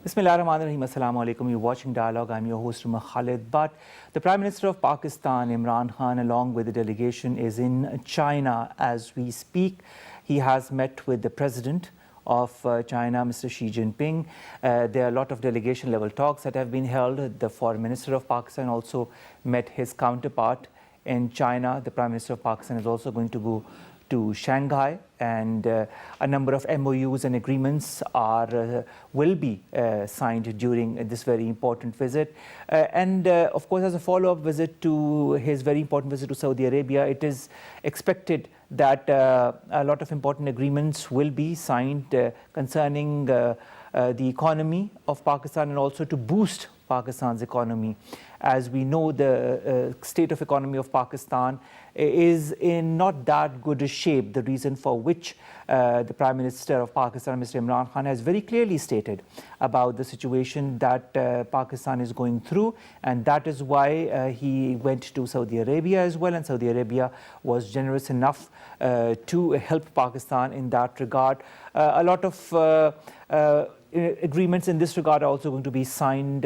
Bismillahirrahmanirrahim. Assalamu alaikum. You're watching Dialogue. I'm your host, Omer Khalid. But the Prime Minister of Pakistan, Imran Khan, along with the delegation, is in China as we speak. He has met with the President of China, Mr. Xi Jinping. There are a lot of delegation level talks that have been held. The Foreign Minister of Pakistan also met his counterpart in China. The Prime Minister of Pakistan is also going to go to Shanghai, and a number of MOUs and agreements will be signed during this very important visit. Of course, as a follow-up visit to his very important visit to Saudi Arabia, it is expected that a lot of important agreements will be signed concerning the economy of Pakistan and also to boost Pakistan's economy. As we know, the state of economy of Pakistan is in not that good a shape, the reason for which the Prime Minister of Pakistan, Mr. Imran Khan, has very clearly stated about the situation that Pakistan is going through, and that is why he went to Saudi Arabia as well, and Saudi Arabia was generous enough to help Pakistan in that regard. A lot of agreements in this regard are also going to be signed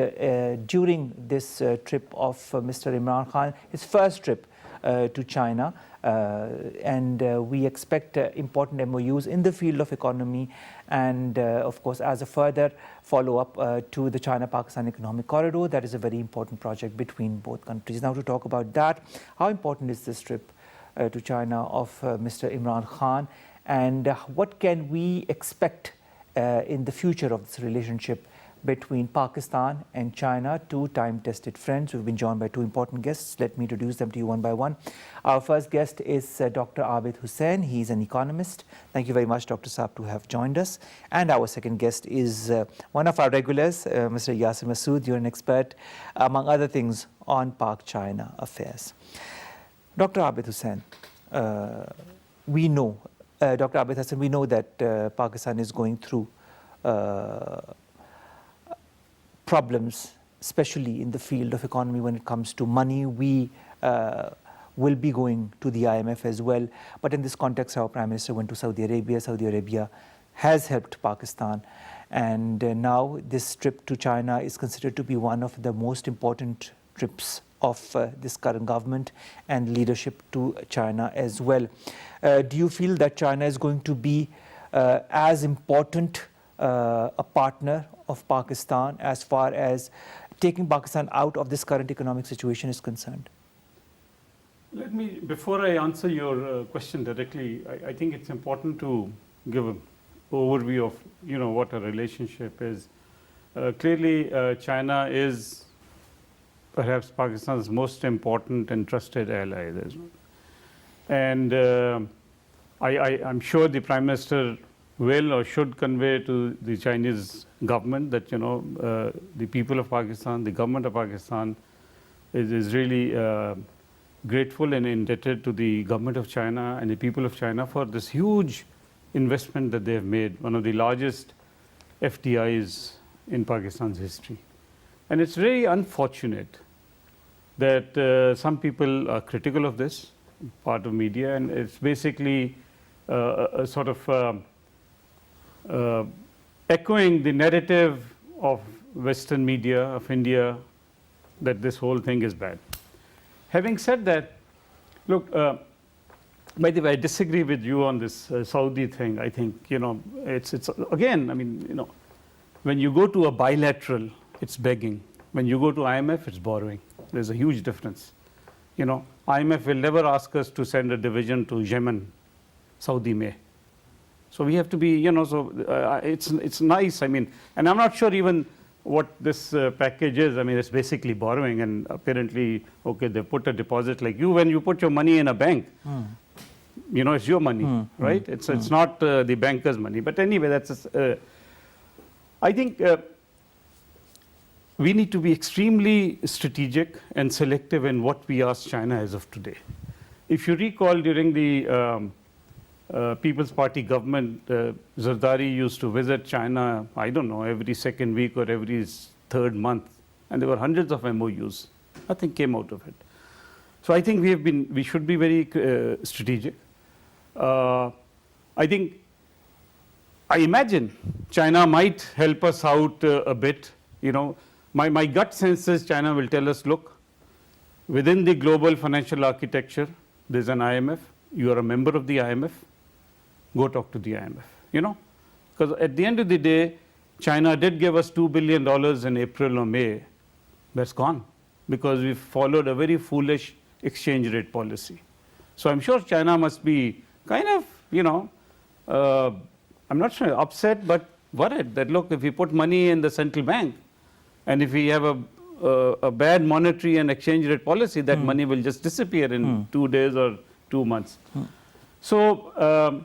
during this trip of Mr. Imran Khan, his first trip to China, and we expect important MOUs in the field of economy and of course as a further follow-up to the China-Pakistan economic corridor. That is a very important project between both countries. Now, to talk about that, how important is this trip to China of Mr. Imran Khan, and what can we expect in the future of this relationship between Pakistan and China? Two time-tested friends. We've been joined by two important guests. Let me introduce them to you one by one. Our first guest is Dr. Abid Hussain. He's an economist. Thank you very much, Dr. Saab, to have joined us. And our second guest is one of our regulars, Mr. Yasir Masood. You're an expert, among other things, on Pak-China affairs. Dr. Abid Hussain, we know, Dr. Abid Hussain, we know that Pakistan is going through problems, especially in the field of economy when it comes to money. We will be going to the IMF as well. But in this context, our Prime Minister went to Saudi Arabia. Saudi Arabia has helped Pakistan. And now this trip to China is considered to be one of the most important trips of this current government and leadership to China as well. Do you feel that China is going to be as important a partner of Pakistan as far as taking Pakistan out of this current economic situation is concerned? Let me, before I answer your question directly, I think it's important to give an overview of what a relationship is. Clearly, China is perhaps Pakistan's most important and trusted ally. And I'm sure the Prime Minister will or should convey to the Chinese government that the people of Pakistan, the government of Pakistan is really grateful and indebted to the government of China and the people of China for this huge investment that they have made, one of the largest FDIs in Pakistan's history. And it's very unfortunate that some people are critical of this, part of media, and it's basically a sort of echoing the narrative of Western media, of India, that this whole thing is bad. Having said that, look, by the way, I disagree with you on this Saudi thing. I think, it's again, I mean, when you go to a bilateral, it's begging. When you go to IMF, it's borrowing. There's a huge difference. IMF will never ask us to send a division to Yemen, Saudi may. So we have to be, it's nice. I mean, and I'm not sure even what this package is. I mean, it's basically borrowing, and apparently, okay, they put a deposit like when you put your money in a bank, it's your money, right? It's not the banker's money. But anyway, that's. I think we need to be extremely strategic and selective in what we ask China as of today. If you recall, during the People's Party government, Zardari used to visit China, I don't know, every second week or every third month, and there were hundreds of MOUs. Nothing came out of it. So I think we should be very strategic. I think I imagine China might help us out a bit. My gut sense is China will tell us, look, within the global financial architecture, there's an IMF. You are a member of the IMF. Go talk to the IMF. Because at the end of the day, China did give us $2 billion in April or May. That's gone because we followed a very foolish exchange rate policy. So I'm sure China must be kind of, I'm not sure upset, but worried that, look, if we put money in the central bank and if we have a bad monetary and exchange rate policy, that money will just disappear in 2 days or 2 months. So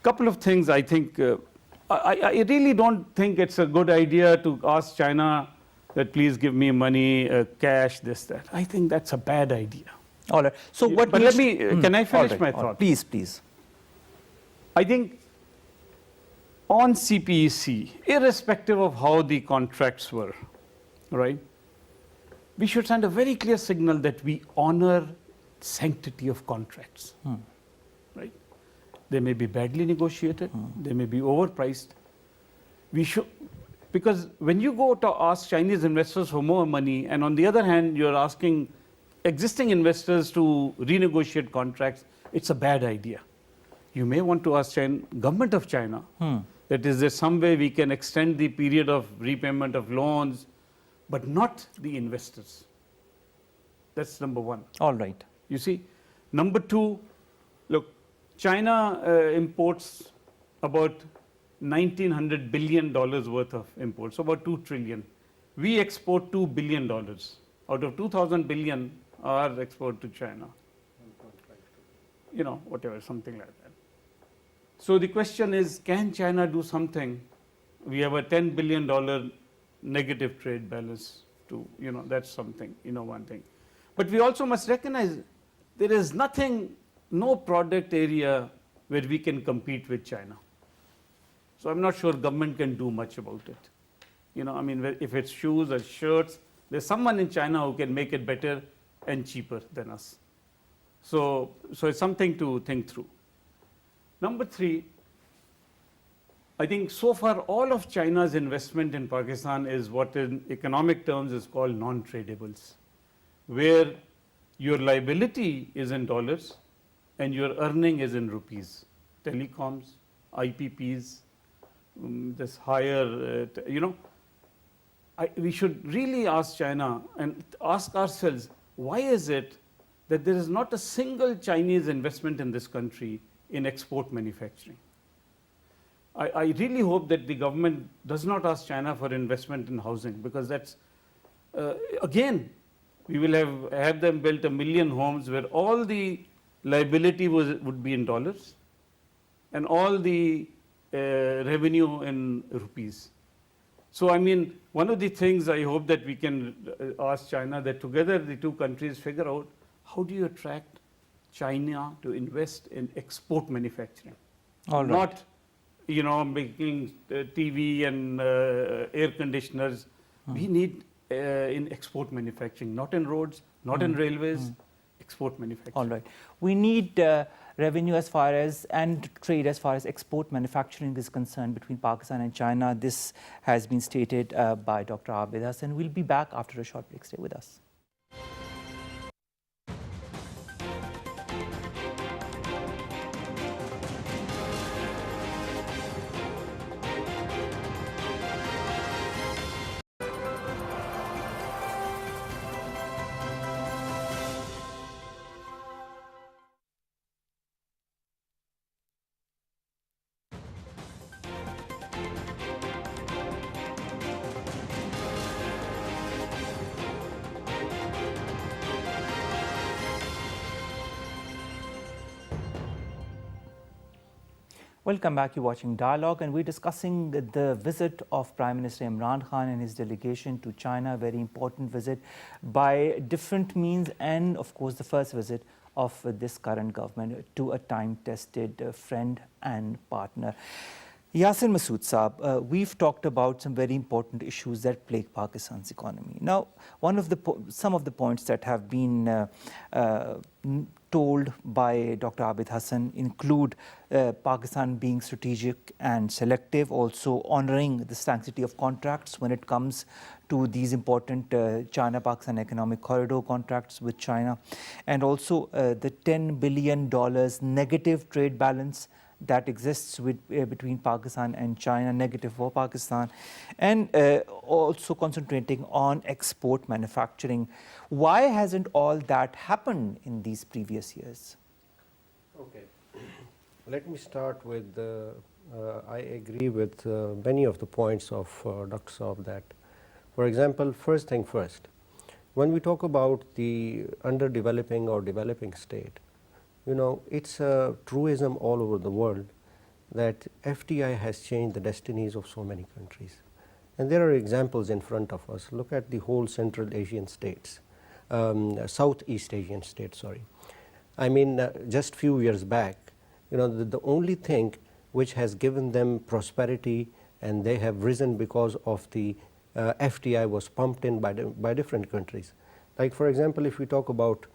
couple of things I think, I really don't think it's a good idea to ask China that please give me money, cash, this, that. I think that's a bad idea. All right. So what? But let me, can I finish my thought? Please, please. I think on CPEC, irrespective of how the contracts were, right, we should send a very clear signal that we honor sanctity of contracts, right? They may be badly negotiated, they may be overpriced. We should, because when you go to ask Chinese investors for more money, and on the other hand, you're asking existing investors to renegotiate contracts, it's a bad idea. You may want to ask government of China that is there some way we can extend the period of repayment of loans, but not the investors. That's number one. All right. You see, number two, look, China imports about $1,900 billion worth of imports, so about 2 trillion. We export $2 billion. Out of 2,000 billion, our export to China. Whatever, something like that. So the question is, can China do something? We have a $10 billion negative trade balance to, that's something, one thing. But we also must recognize there is nothing, no product area where we can compete with China. So I'm not sure government can do much about it. I mean, if it's shoes or shirts, there's someone in China who can make it better and cheaper than us. So it's something to think through. Number three, I think so far all of China's investment in Pakistan is what in economic terms is called non-tradables, where your liability is in dollars and your earning is in rupees. Telecoms, IPPs, this higher, we should really ask China and ask ourselves, why is it that there is not a single Chinese investment in this country in export manufacturing? I really hope that the government does not ask China for investment in housing, because that's, again, we will have them build 1 million homes where all the liability would be in dollars and all the revenue in rupees. So, I mean, one of the things I hope that we can ask China, that together the two countries figure out, how do you attract China to invest in export manufacturing? All right. Not, making TV and air conditioners. We need in export manufacturing, not in roads, not in railways, export manufacturing. All right. We need revenue as far as, and trade as far as export manufacturing is concerned between Pakistan and China. This has been stated by Dr. Abid Hassan. We'll be back after a short break. Stay with us. Welcome back. You're watching Dialogue, and we're discussing the visit of Prime Minister Imran Khan and his delegation to China. Very important visit by different means, and of course the first visit of this current government to a time-tested friend and partner. Yasir Masood Saab, we've talked about some very important issues that plague Pakistan's economy. Now, some of the points that have been told by Dr. Abid Hassan include Pakistan being strategic and selective, also honoring the sanctity of contracts when it comes to these important China-Pakistan economic corridor contracts with China, and also the $10 billion negative trade balance that exists between Pakistan and China, negative for Pakistan, and also concentrating on export manufacturing. Why hasn't all that happened in these previous years? Okay. Let me start with, I agree with many of the points of Dr. Saab that, for example, first thing first, when we talk about the underdeveloping or developing state, you know, it's a truism all over the world that FDI has changed the destinies of so many countries. And there are examples in front of us. Look at the whole Central Asian states, Southeast Asian states, sorry. I mean, just few years back, you know, the only thing which has given them prosperity and they have risen because of the FDI was pumped in by different countries. Like, for example, if we talk about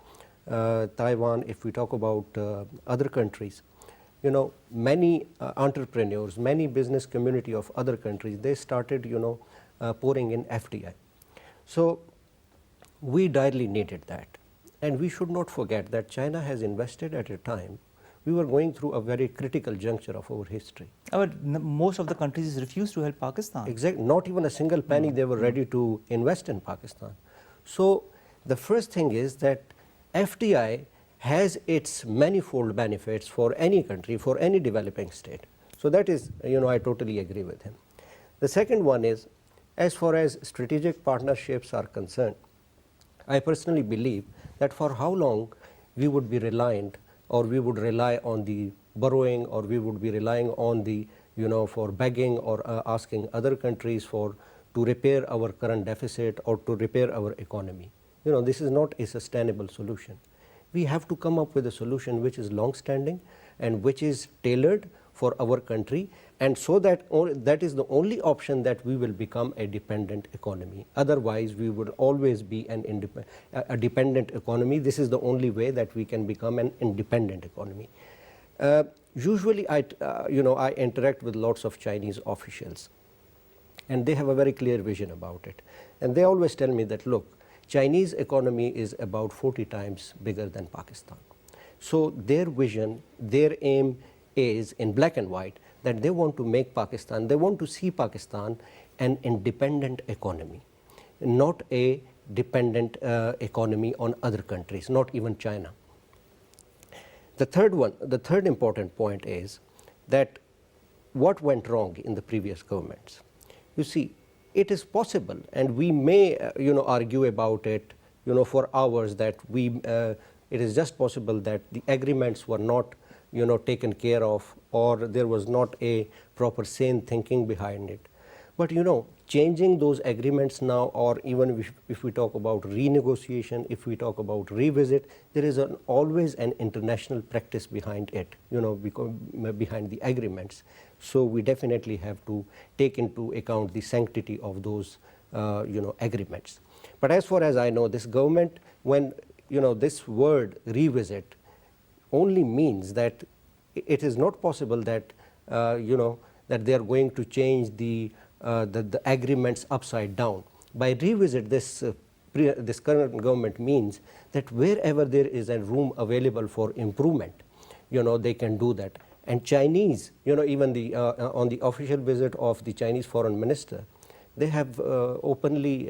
Taiwan, if we talk about other countries, you know, many entrepreneurs, many business community of other countries, they started, you know, pouring in FDI. So we direly needed that. And we should not forget that China has invested at a time we were going through a very critical juncture of our history. But most of the countries refused to help Pakistan. Exactly. Not even a single penny they were ready to invest in Pakistan. So the first thing is that FDI has its manifold benefits for any country, for any developing state. So that is, you know, I totally agree with him. The second one is, as far as strategic partnerships are concerned, I personally believe that for how long we would be reliant, or we would rely on the borrowing, or we would be relying on the, you know, for begging or asking other countries to repair our current deficit or to repair our economy. You know, this is not a sustainable solution. We have to come up with a solution which is long-standing and which is tailored for our country, and so that that is the only option that we will become a dependent economy. Otherwise, we will always be a dependent economy. This is the only way that we can become an independent economy. Usually, you know, I interact with lots of Chinese officials, and they have a very clear vision about it. And they always tell me that, look, Chinese economy is about 40 times bigger than Pakistan. So their vision, their aim is in black and white that they want to make Pakistan, they want to see Pakistan an independent economy, not a dependent economy on other countries, not even China. The third important point is that what went wrong in the previous governments. You see, it is possible, and we may you know, argue about it, you know, for hours, that it is just possible that the agreements were not, you know, taken care of, or there was not a proper sane thinking behind it. But you know, changing those agreements now, or even if we talk about renegotiation, if we talk about revisit, there is always an international practice behind it, you know, behind the agreements. So we definitely have to take into account the sanctity of those you know, agreements. But as far as I know, this government, when, you know, this word revisit only means that it is not possible that you know, that they are going to change the agreements upside down. By revisit, this current government means that wherever there is a room available for improvement, you know, they can do that. And Chinese, you know, even on the official visit of the Chinese foreign minister, they have openly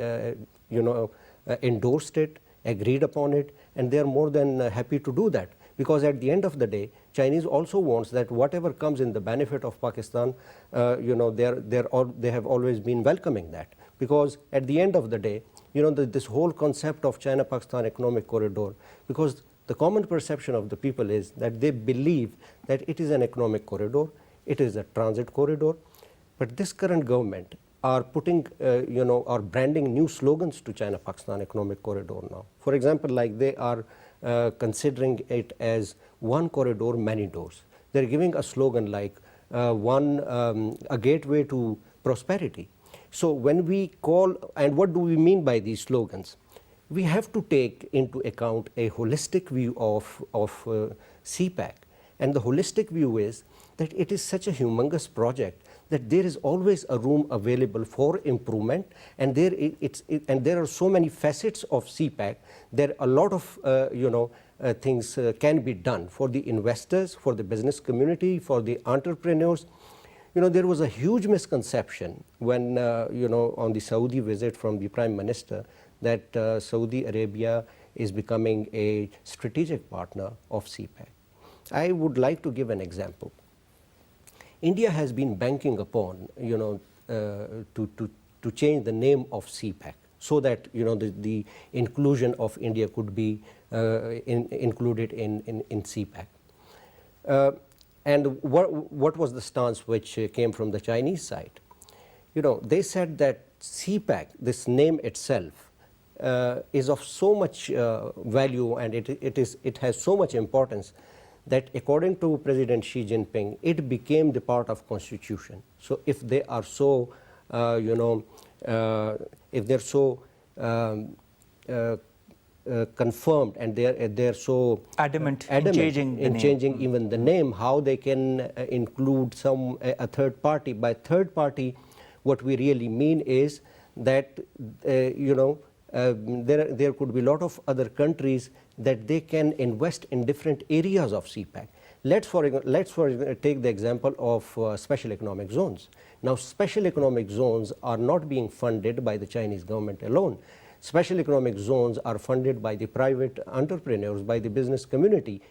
you know, endorsed it, agreed upon it, and they are more than happy to do that. Because at the end of the day, Chinese also wants that whatever comes in the benefit of Pakistan, you know, they have always been welcoming that. Because at the end of the day, you know, this whole concept of China-Pakistan economic corridor, because the common perception of the people is that they believe that it is an economic corridor, it is a transit corridor, but this current government are putting, you know, are branding new slogans to China-Pakistan economic corridor now. For example, like they are considering it as one corridor, many doors. They're giving a slogan like a gateway to prosperity. So when we call, and what do we mean by these slogans? we have to take into account a holistic view of CPEC. And the holistic view is that it is such a humongous project that there is always a room available for improvement, and there are so many facets of CPEC. There are a lot of things can be done for the investors, for the business community, for the entrepreneurs. There was a huge misconception when on the Saudi visit from the Prime Minister that Saudi Arabia is becoming a strategic partner of CPEC. I would like to give an example. India has been banking upon, to change the name of CPEC so that, the inclusion of India could be included in CPEC. And what was the stance which came from the Chinese side? They said that CPEC, this name itself, is of so much value, and it has so much importance that according to President Xi Jinping, it became the part of constitution. So if they are so, if they're so confirmed and they're so adamant in changing even the name, how they can include a third party. By third party, what we really mean is that there could be a lot of other countries that they can invest in different areas of CPEC. Let's for example, take the example of special economic zones. Now, special economic zones are not being funded by the Chinese government alone. Special economic zones are funded by the private entrepreneurs, by the business community,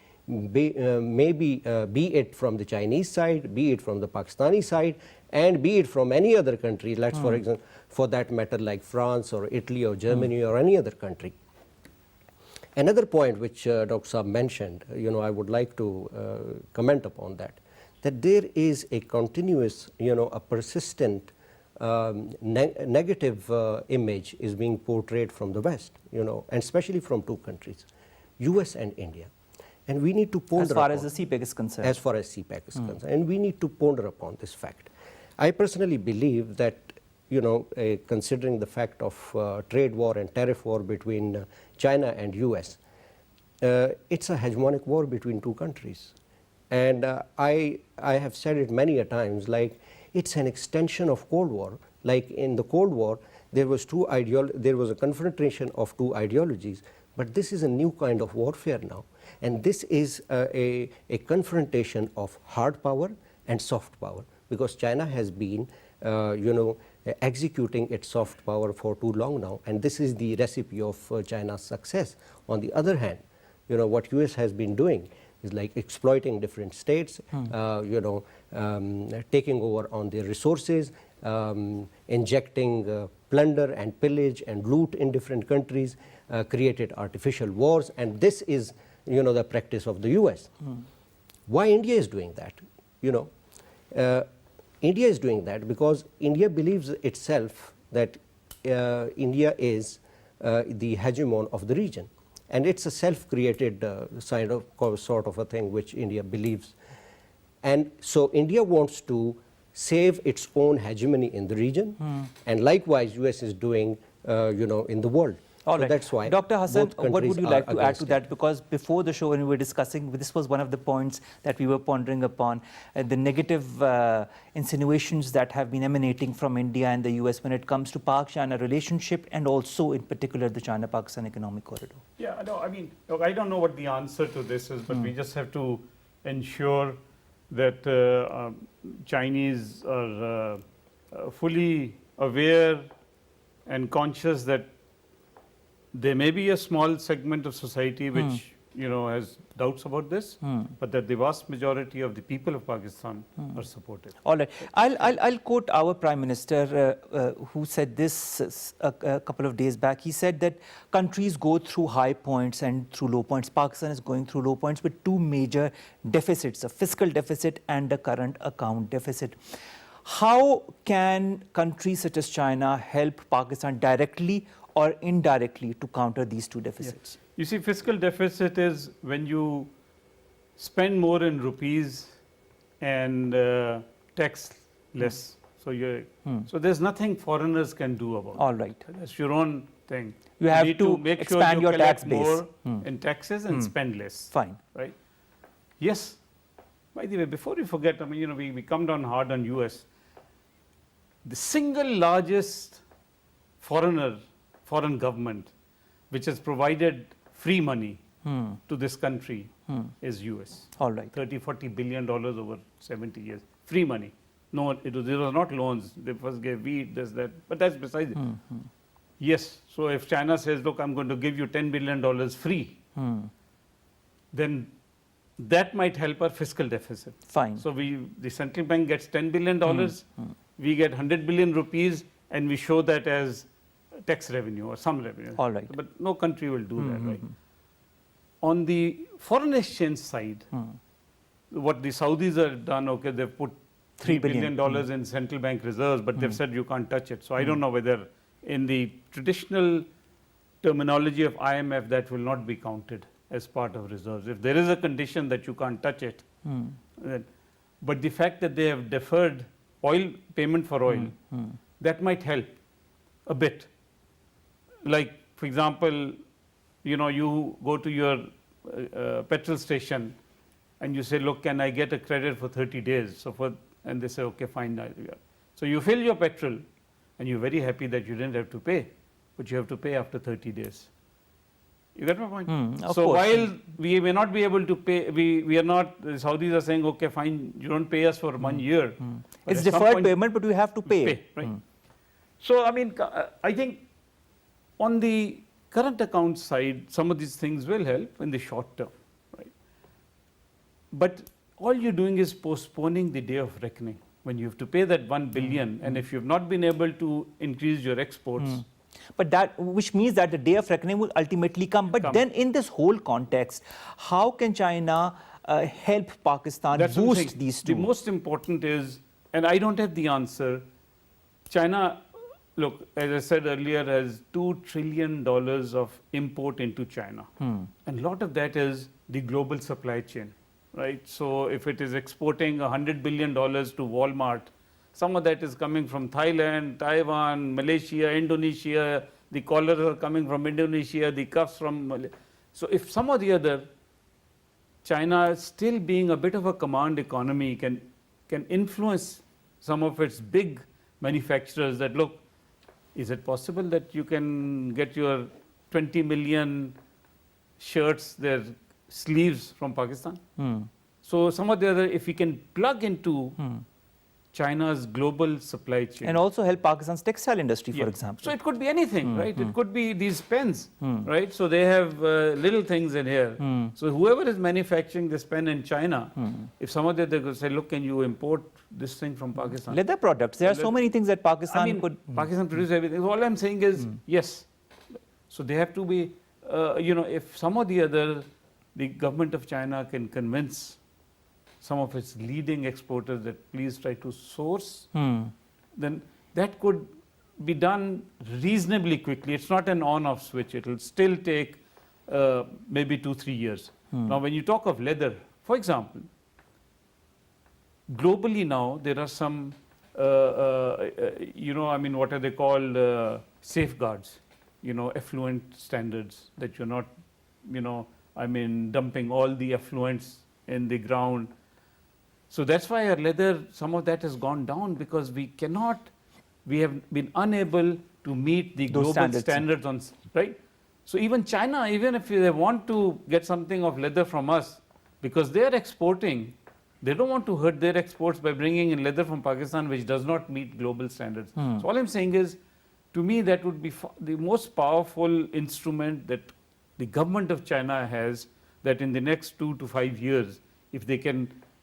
be it from the Chinese side, be it from the Pakistani side, and be it from any other country, let's for example, for that matter, like France or Italy or Germany or any other country. Another point which Dr. Saab mentioned, I would like to comment upon that there is a continuous, a persistent negative image is being portrayed from the West, and especially from two countries, US and India. And we need to ponder as far as the CPEC is concerned. As far as CPEC is concerned. And we need to ponder upon this fact. I personally believe that, considering the fact of trade war and tariff war between China and US, it's a hegemonic war between two countries. And I have said it many a times, like it's an extension of Cold War. Like in the Cold War, there was a confrontation of two ideologies, but this is a new kind of warfare now. And this is a confrontation of hard power and soft power, because China has been, executing its soft power for too long now, and this is the recipe of China's success. On the other hand, what US has been doing is like exploiting different states, taking over on their resources, injecting plunder and pillage and loot in different countries, created artificial wars, and this is, the practice of the US. Why India is doing that? India is doing that because India believes itself that India is the hegemon of the region. And it's a self-created sort of a thing which India believes. And so India wants to save its own hegemony in the region, and likewise US is doing, in the world. All so right. That's why. Dr. Hassan, what would you like to add to that? It. Because before the show when we were discussing, this was one of the points that we were pondering upon, the negative insinuations that have been emanating from India and the US when it comes to Pak-China relationship, and also in particular the China-Pakistan economic corridor. Yeah, no, I mean, look, I don't know what the answer to this is, but we just have to ensure that Chinese are fully aware and conscious that there may be a small segment of society which has doubts about this, but that the vast majority of the people of Pakistan are supportive. All right, I'll quote our Prime Minister who said this a couple of days back. He said that countries go through high points and through low points. Pakistan is going through low points with two major deficits, a fiscal deficit and a current account deficit. How can countries such as China help Pakistan directly or indirectly to counter these two deficits? Yeah. You see, fiscal deficit is when you spend more in rupees and tax less. So there's nothing foreigners can do about it. All right. That's your own thing. You have need to make expand sure your you tax collect base. more in taxes and spend less. Fine. Right? Yes. By the way, before we forget, I mean, you know, we come down hard on US. The single largest foreign government which has provided free money to this country is US. All right. 30-40 billion dollars over 70 years. Free money. No, it was not loans. They first gave wheat, this, that. But that's besides it. Yes. So if China says, look, I'm going to give you $10 billion free, then that might help our fiscal deficit. Fine. So the central bank gets $10 billion, we get 100 billion rupees, and we show that as tax revenue or some revenue. All right. But no country will do that, right? On the foreign exchange side, what the Saudis have done, okay, they've put $3 billion in central bank reserves, but they've said you can't touch it. So I don't know whether in the traditional terminology of IMF that will not be counted as part of reserves. If there is a condition that you can't touch it, but the fact that they have deferred oil payment for oil, that might help a bit. Like, for example, you know, you go to your petrol station and you say, look, can I get a credit for 30 days? And they say, okay, fine. So you fill your petrol and you're very happy that you didn't have to pay, but you have to pay after 30 days. You get my point? So while we may not be able to pay, we are not, the Saudis are saying, okay, fine, you don't pay us for 1 year. It's deferred payment, but you have to pay. Right? So, I mean, I think on the current account side, some of these things will help in the short term. Right? But all you're doing is postponing the day of reckoning. When you have to pay that 1 billion, and if you've not been able to increase your exports, but that, which means that the day of reckoning will ultimately come. But then in this whole context, how can China help Pakistan boost these two? The most important is, and I don't have the answer, China, look, as I said earlier, has $2 trillion of import into China. And a lot of that is the global supply chain, right? So if it is exporting $100 billion to Walmart, some of that is coming from Thailand, Taiwan, Malaysia, Indonesia. The collars are coming from Indonesia, the cuffs from Malaysia. So if some or the other, China still being a bit of a command economy can influence some of its big manufacturers that, look, is it possible that you can get your 20 million shirts, their sleeves from Pakistan? So some or the other, if we can plug into China's global supply chain. And also help Pakistan's textile industry, for example. So it could be anything, right? It could be these pens, right? So they have little things in here. So whoever is manufacturing this pen in China, if some of them they could say, look, can you import this thing from Pakistan? Leather products. There are so many things that Pakistan could. Pakistan produces everything. So all I'm saying is, yes. So they have to be, you know, if some or the other, the government of China can convince some of its leading exporters that please try to source, then that could be done reasonably quickly. It's not an on-off switch. It will still take maybe 2-3 years. Now, when you talk of leather, for example, globally now there are some, you know, I mean, what are they called? Safeguards, you know, effluent standards that you're not, you know, I mean, dumping all the effluents in the ground. So that's why our leather, some of that has gone down because we have been unable to meet the global standards on, right? So even China, even if they want to get something of leather from us, because they are exporting, they don't want to hurt their exports by bringing in leather from Pakistan, which does not meet global standards. So all I'm saying is, to me, that would be the most powerful instrument that the government of China has, that in the next 2 to 5 years,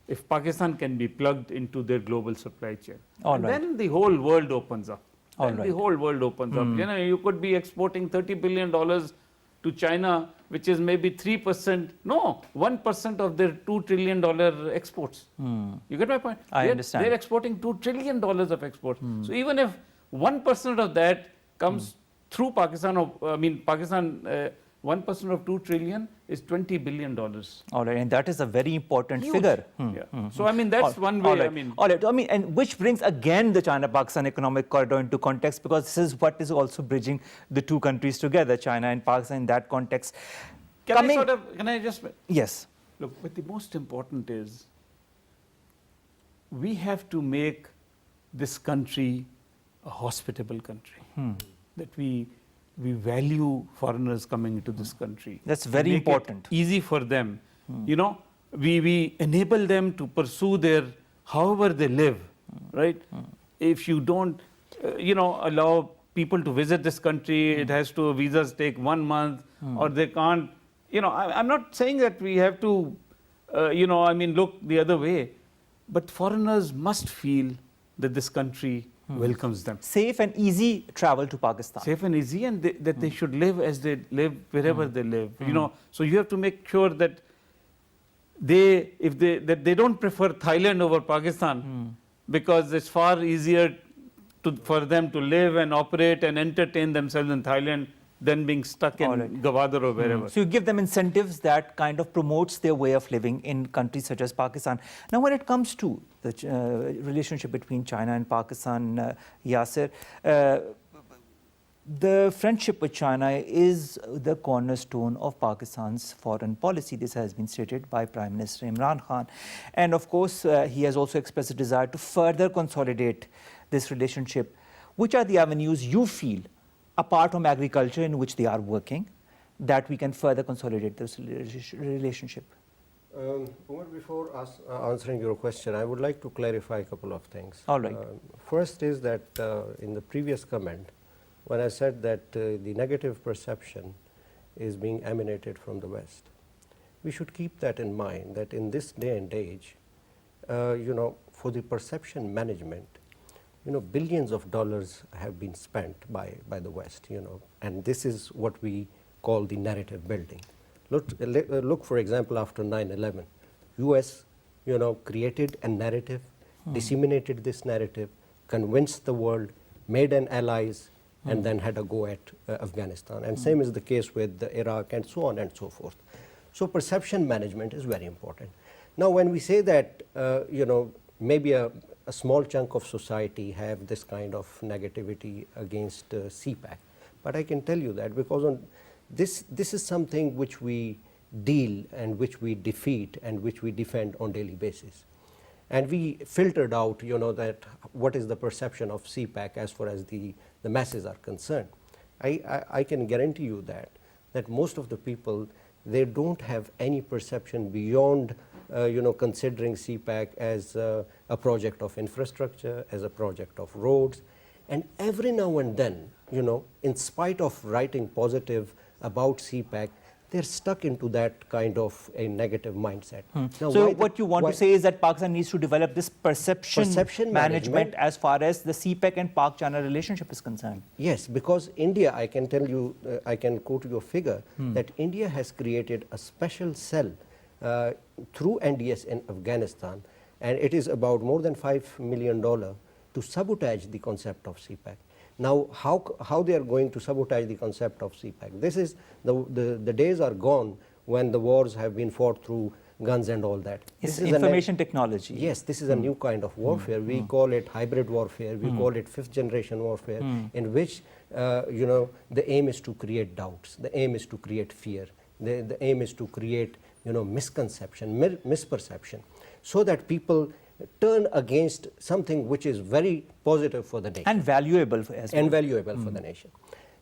if Pakistan can be plugged into their global supply chain, then the whole world opens up. The whole world opens up. You know, you could be exporting $30 billion to China, which is maybe 3%, no, 1% of their $2 trillion exports. You get my point? I understand. They're exporting $2 trillion of exports. So even if 1% of that comes through Pakistan, or I mean, Pakistan 1% of 2 trillion is $20 billion. All right, and that is a very important Huge. figure. Yeah. So I mean, that's one way. All right. I mean, all right. I mean, and which brings again the China-Pakistan economic corridor into context, because this is what is also bridging the two countries together, China and Pakistan, in that context. can I just? Yes. Look, but the most important is we have to make this country a hospitable country. That we value foreigners coming into this country. That's very Make important. it easy for them. You know, we enable them to pursue their however they live, right? If you don't, allow people to visit this country, it has to visas take 1 month, or they can't. I'm not saying that we have to, look the other way, but foreigners must feel that this country welcomes them. Safe and easy travel to Pakistan. Safe and easy, and that they should live as they live wherever they live. So you have to make sure that they don't prefer Thailand over Pakistan, because it's far easier for them to live and operate and entertain themselves in Thailand than being stuck in Gwadar or wherever. So you give them incentives that kind of promotes their way of living in countries such as Pakistan. Now, when it comes to the relationship between China and Pakistan, Yasir, the friendship with China is the cornerstone of Pakistan's foreign policy. This has been stated by Prime Minister Imran Khan. And of course, he has also expressed a desire to further consolidate this relationship. Which are the avenues you feel, apart from agriculture, in which they are working, that we can further consolidate this relationship? Omer, before answering your question, I would like to clarify a couple of things. All right. First is that in the previous comment, when I said that the negative perception is being emanated from the West, we should keep that in mind, that in this day and age, for the perception management, billions of dollars have been spent by the West, and this is what we call the narrative building. Look, for example, after 9/11, US, created a narrative, disseminated this narrative, convinced the world, made an allies, and then had a go at Afghanistan. And same is the case with Iraq, and so on and so forth. So perception management is very important. Now, when we say that, maybe a small chunk of society have this kind of negativity against CPAC, but I can tell you that because this is something which we deal and which we defeat and which we defend on daily basis. And we filtered out, that what is the perception of CPAC as far as the masses are concerned. I can guarantee you that most of the people, they don't have any perception beyond considering CPAC as a project of infrastructure, as a project of roads. And every now and then, in spite of writing positive about CPAC, they're stuck into that kind of a negative mindset. Now, so what you want to say is that Pakistan needs to develop this perception management as far as the CPEC and Pak-China relationship is concerned. Yes, because India, I can tell you, I can quote you a figure, that India has created a special cell through NDS in Afghanistan, and it is about more than $5 million to sabotage the concept of CPAC. Now, how they are going to sabotage the concept of CPAC? This is the days are gone when the wars have been fought through guns and all that. It's information technology. Yes, this is a new kind of warfare. We call it hybrid warfare. We call it fifth generation warfare, in which the aim is to create doubts. The aim is to create fear. The aim is to create misconception, misperception, so that people turn against something which is very positive for the nation. And valuable as well. And valuable for the nation.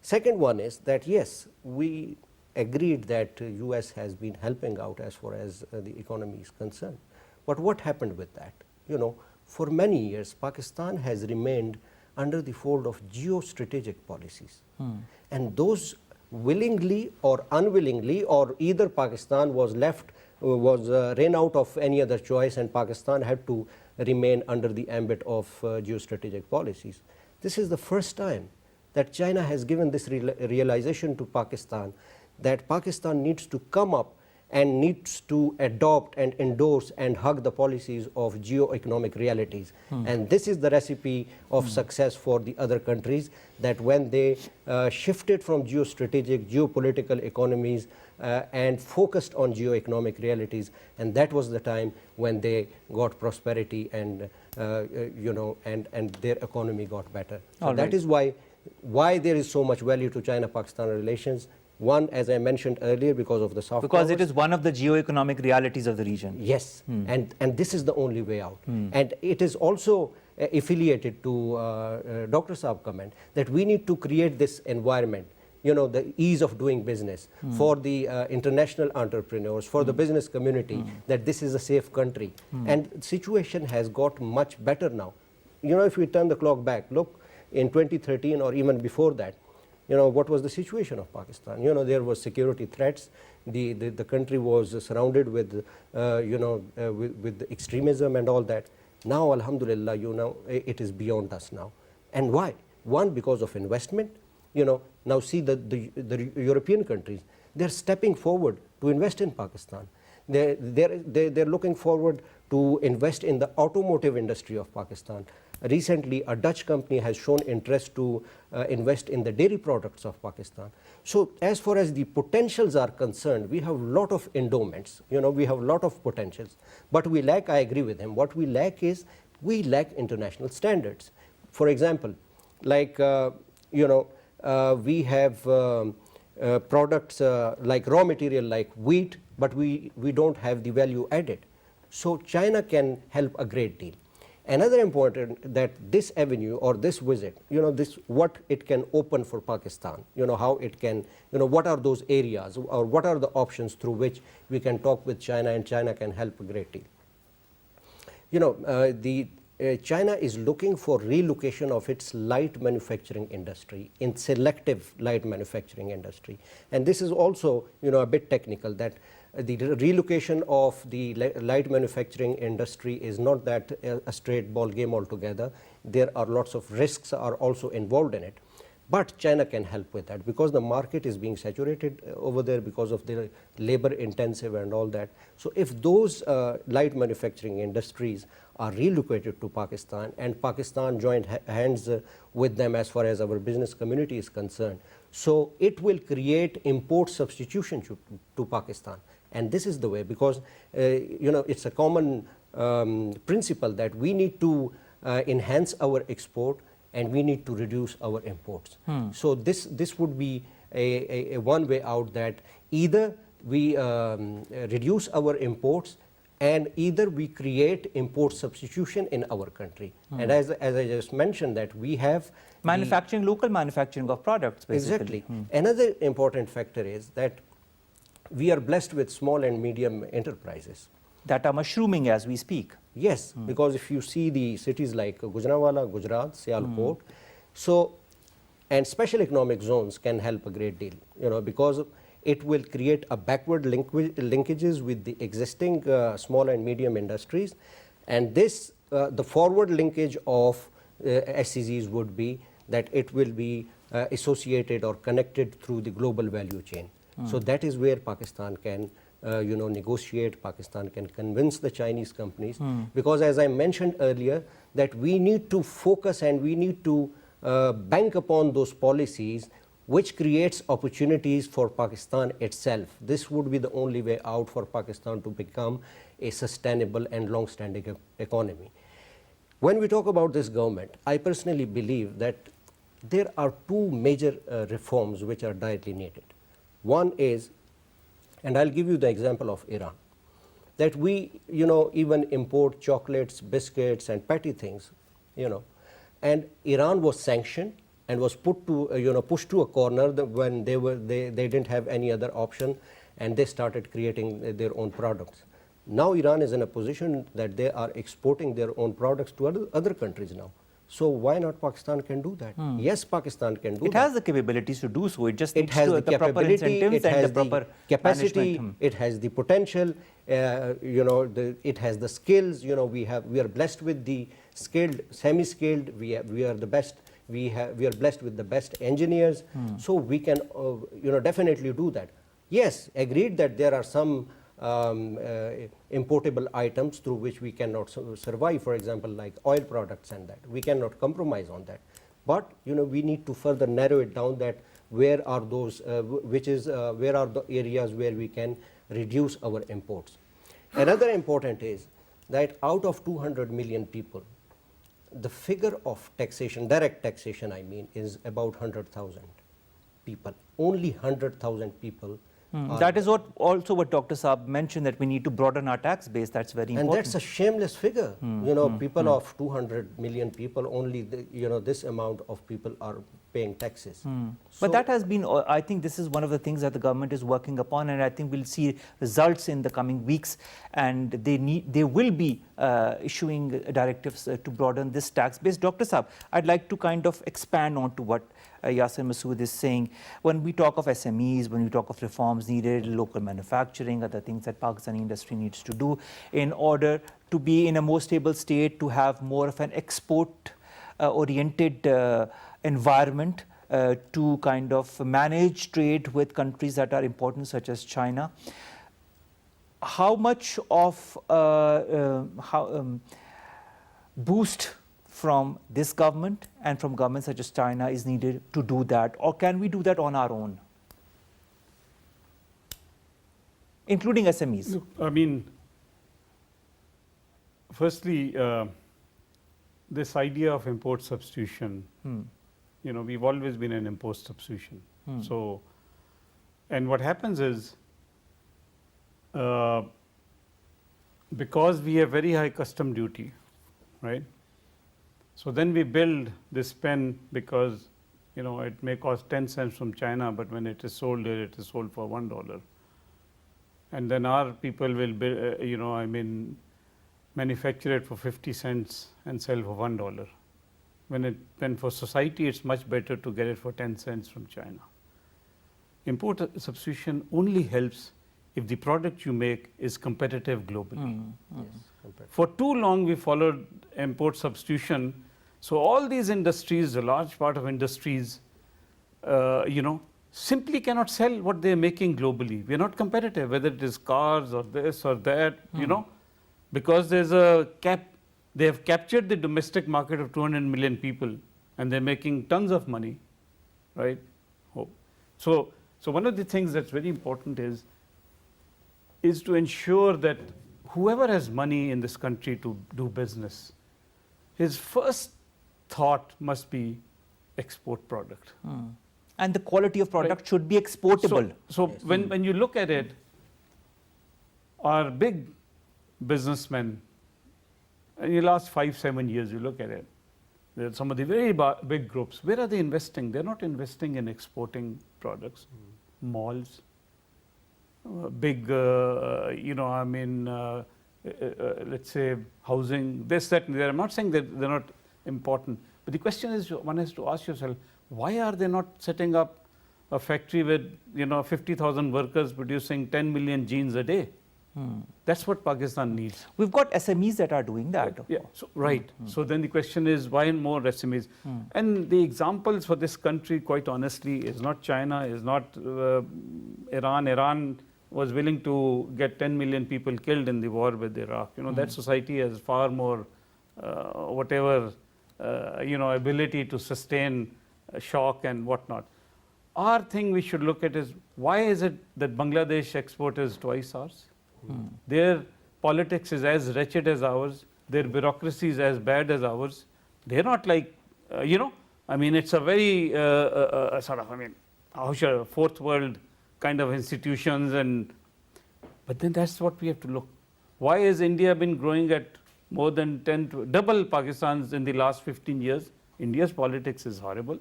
Second one is that, yes, we agreed that US has been helping out as far as the economy is concerned. But what happened with that? For many years, Pakistan has remained under the fold of geostrategic policies. And those willingly or unwillingly, or either Pakistan was ran out of any other choice and Pakistan had to remain under the ambit of geostrategic policies. This is the first time that China has given this realization to Pakistan, that Pakistan needs to come up and needs to adopt and endorse and hug the policies of geo-economic realities. And this is the recipe of success for the other countries, that when they shifted from geostrategic, geopolitical economies and focused on geo-economic realities, and that was the time when they got prosperity and and their economy got better. So that is why there is so much value to China-Pakistan relations. One, as I mentioned earlier, because of the soft Because powers. it is one of the geo-economic realities of the region. Yes, and this is the only way out. And it is also affiliated to Dr. Saab comment that we need to create this environment, the ease of doing business for the international entrepreneurs, for the business community, that this is a safe country. And the situation has got much better now. If we turn the clock back, look, in 2013 or even before that, what was the situation of Pakistan? There was security threats. The country was surrounded with, with extremism and all that. Now, alhamdulillah, it is beyond us now. And why? One, because of investment. Now see the European countries, they're stepping forward to invest in Pakistan. They're looking forward to invest in the automotive industry of Pakistan. Recently, a Dutch company has shown interest to invest in the dairy products of Pakistan. So as far as the potentials are concerned, we have a lot of endowments, we have a lot of potentials. But we lack, I agree with him, what we lack is, we lack international standards. For example, like, we have products like raw material like wheat, but we don't have the value added. So China can help a great deal. Another important, that this avenue or this visit, this what it can open for Pakistan, how it can, what are those areas or what are the options through which we can talk with China and China can help a great deal. China is looking for relocation of its light manufacturing industry, in selective light manufacturing industry. And this is also, a bit technical, that the relocation of the light manufacturing industry is not that a straight ball game altogether. There are lots of risks are also involved in it. But China can help with that because the market is being saturated over there because of the labor intensive and all that. So if those light manufacturing industries are relocated to Pakistan and Pakistan joined hands with them as far as our business community is concerned, so it will create import substitution to Pakistan. And this is the way, because it's a common principle that we need to enhance our export and we need to reduce our imports. So this would be a one way out, that either we reduce our imports and either we create import substitution in our country. And as I just mentioned, that we have manufacturing, local manufacturing of products, basically. Exactly. Another important factor is that we are blessed with small and medium enterprises that are mushrooming as we speak. Yes, because if you see the cities like Gujranwala, Gujarat, Sialkot, so, and special economic zones can help a great deal, because it will create a backward linkages with the existing small and medium industries. And this, the forward linkage of SCZs would be that it will be associated or connected through the global value chain. So that is where Pakistan can negotiate, Pakistan can convince the Chinese companies, because as I mentioned earlier, that we need to focus and we need to bank upon those policies which creates opportunities for Pakistan itself. This would be the only way out for Pakistan to become a sustainable and long-standing economy. When we talk about this government, I personally believe that there are two major reforms which are directly needed. One is, and I'll give you the example of Iran, that we, even import chocolates, biscuits, and petty things, and Iran was sanctioned and was put to, pushed to a corner when they didn't have any other option, and they started creating their own products. Now Iran is in a position that they are exporting their own products to other countries now. So why not Pakistan can do that? Yes, Pakistan can do that. It has the capabilities to do so. It just needs has the proper incentives and the proper capacity. management. It has the potential. It has the skills. We are blessed with the skilled, semi-skilled. We are the best. We are blessed with the best engineers. So we can definitely do that. Yes, agreed that there are some importable items through which we cannot survive, for example, like oil products and that. We cannot compromise on that. But we need to further narrow it down that where are those, where are the areas where we can reduce our imports. Another important is that out of 200 million people, the figure of taxation, direct taxation I mean, is about 100,000 people. Only 100,000 people. That is what Dr. Saab mentioned, that we need to broaden our tax base. That's very important. And that's a shameless figure. People of 200 million people, only this amount of people are paying taxes. But that has been, I think this is one of the things that the government is working upon, and I think we'll see results in the coming weeks, and they will be issuing directives to broaden this tax base. Dr. Saab, I'd like to kind of expand on to what Yasir Masood is saying. When we talk of SMEs, when we talk of reforms needed, local manufacturing, other things that Pakistani industry needs to do in order to be in a more stable state, to have more of an export oriented environment, to kind of manage trade with countries that are important, such as China. How much of boost from this government and from governments such as China is needed to do that, or can we do that on our own, including SMEs? Look, I mean, firstly, this idea of import substitution, we've always been an import substitution. So, and what happens is, because we have very high custom duty, right? So then we build this pen because, it may cost 10 cents from China, but when it is sold here, it is sold for $1. And then our people will, manufacture it for 50 cents and sell for $1. When for society, it's much better to get it for 10 cents from China. Import substitution only helps if the product you make is competitive globally. Yes, for too long, we followed import substitution. So all these industries, a large part of industries, simply cannot sell what they're making globally. We're not competitive, whether it is cars or this or that, because there's a cap. They have captured the domestic market of 200 million people, and they're making tons of money, right? So one of the things that's very important is to ensure that whoever has money in this country to do business, his first thought must be export product. And the quality of product should be exportable. So yes. When you look at it, our big businessmen, in the last 5-7 years, you look at it, there are some of the very big groups. Where are they investing? They're not investing in exporting products. Malls, big, let's say housing, this, that, and that. I'm not saying that they're not important, but the question is, one has to ask yourself, why are they not setting up a factory with 50,000 workers producing 10 million jeans a day? That's what Pakistan needs. We've got SMEs that are doing that. Yeah, so, right. So then the question is, why more SMEs? And the examples for this country, quite honestly, is not China, is not Iran. Iran was willing to get 10 million people killed in the war with Iraq. That society has far more, ability to sustain a shock and whatnot. Our thing we should look at is, why is it that Bangladesh export is twice ours? Their politics is as wretched as ours. Their bureaucracy is as bad as ours. They're not like, it's a very fourth world kind of institutions. But then that's what we have to look. Why has India been growing at more than double Pakistan's in the last 15 years? India's politics is horrible.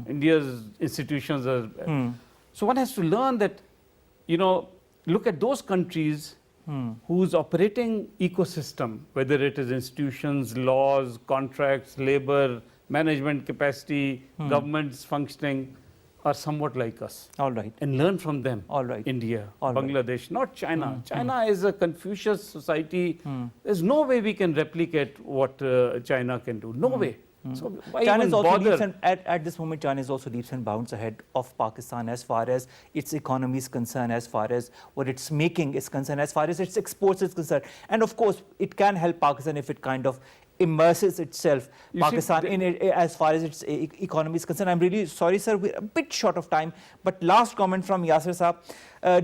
India's institutions are. So one has to learn that, look at those countries whose operating ecosystem, whether it is institutions, laws, contracts, labor, management capacity, governments functioning, are somewhat like us. All right. And learn from them. All right. India, All Bangladesh, right. not China. China is a Confucius society. There's no way we can replicate what China can do. No way. So why China even is also bother? leaps and at this moment, China is also leaps and bounds ahead of Pakistan as far as its economy is concerned, as far as what it's making is concerned, as far as its exports is concerned. And of course, it can help Pakistan if it kind of immerses itself, You see, Pakistan, in it, as far as its economy is concerned. I'm really sorry, sir, we're a bit short of time. But last comment from Yasir Saab.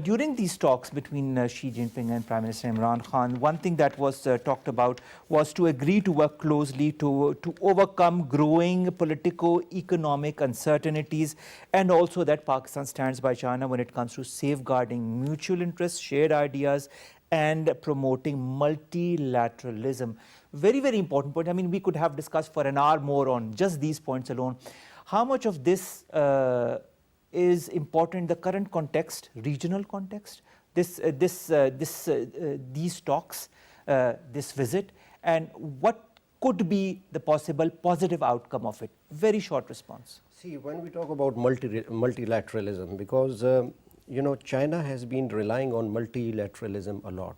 During these talks between Xi Jinping and Prime Minister Imran Khan, one thing that was talked about was to agree to work closely to overcome growing politico-economic uncertainties, and also that Pakistan stands by China when it comes to safeguarding mutual interests, shared ideas, and promoting multilateralism. Very, very important point. I mean, we could have discussed for an hour more on just these points alone. How much of this is important in the current context, regional context, these talks, this visit, and what could be the possible positive outcome of it? Very short response. See, when we talk about multilateralism, because China has been relying on multilateralism a lot,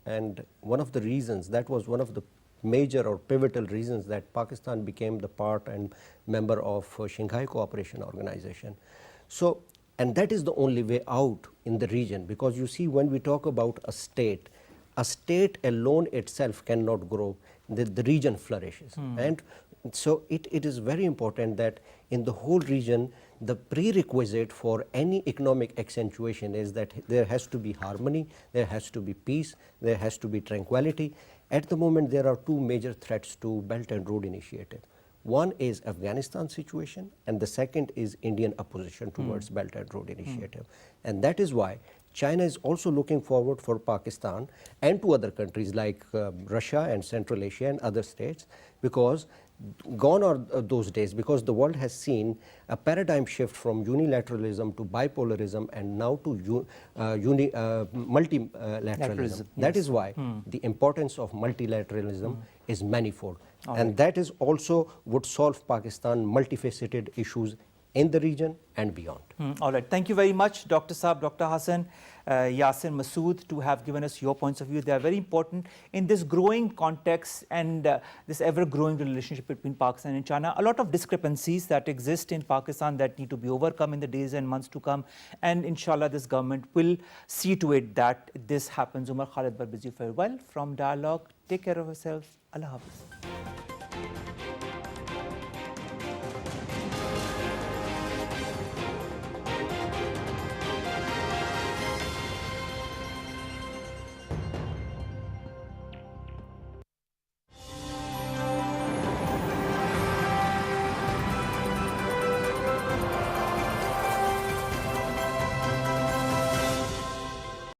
and one of the reasons, that was one of the major or pivotal reasons that Pakistan became the part and member of Shanghai Cooperation Organization. So, and that is the only way out in the region, because you see, when we talk about a state alone itself cannot grow, the region flourishes. And so it is very important that in the whole region, the prerequisite for any economic accentuation is that there has to be harmony, there has to be peace, there has to be tranquility. At the moment, there are two major threats to Belt and Road Initiative. One is Afghanistan situation, and the second is Indian opposition towards Belt and Road Initiative. And that is why China is also looking forward for Pakistan and to other countries like Russia and Central Asia and other states, because gone are those days, because the world has seen a paradigm shift from unilateralism to bipolarism and now to multilateralism. That is why the importance of multilateralism is manifold. And that is also would solve Pakistan multifaceted issues in the region and beyond. All right. Thank you very much, Dr. Saab, Dr. Hassan, Yasir, Masood, to have given us your points of view. They are very important in this growing context and this ever-growing relationship between Pakistan and China. A lot of discrepancies that exist in Pakistan that need to be overcome in the days and months to come. And inshallah, this government will see to it that this happens. Omer Khalid, but busy farewell from Dialogue. Take care of yourself. Allah Hafiz.